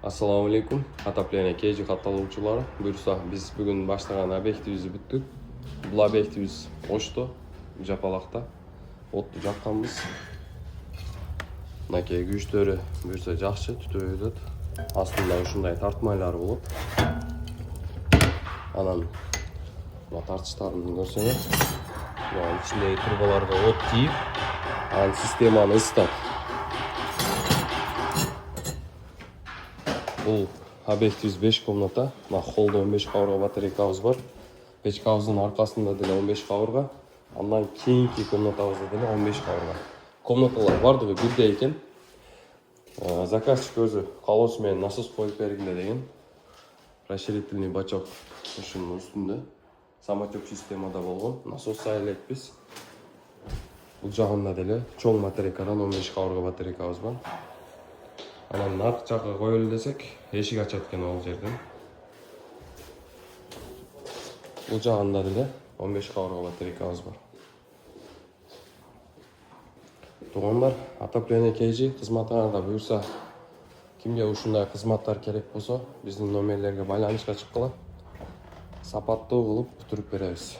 Assalamu alaikum. Отопление KG катталуучулары. Буюрса, биз бүгүн баштаган объектибизди бүттүк. Бул объектибиз Ошто, Жапалакта. Отту жакканбыз. Мынакей күчтөрү буюрса жакшы түтүп өтөт. Астында ушундай тартмайлар болот. Анан мына тартыштарын көрсөңөр, мына ичиндеги трубаларга от тийип, анан системаны ысытат. Бұл объектибиз 5 комната. Мына холдо 15 кабырга батарейкабыз бар. Печкабыздын аркасында деле 15 кабырга. Андан кийинки комнатабызда деле 15 кабырга. Комнаталар бардыгы бирдей экен. Заказчик өзү калоосу менен насос коюп бергиле деген. Расширительный бачок ушунун үстүндө. Самотек системада болгон. Насос сай элекпиз. Бул жагында деле чоң батарейкадан 15 кабырга батарейкабыз бар. Анан аркы жакка коелу десек, эшик ачат экен ал жерден. Бул жагында деле 15 кабырга батарейкабыз бар. Туугандар, отопление KG кызматыңарда буюрса, кимге ушундай кызматтар керек болсо, биздин номерлерге байланышка чыккыла. Сапаттуу кылып бүтүрүп беребиз.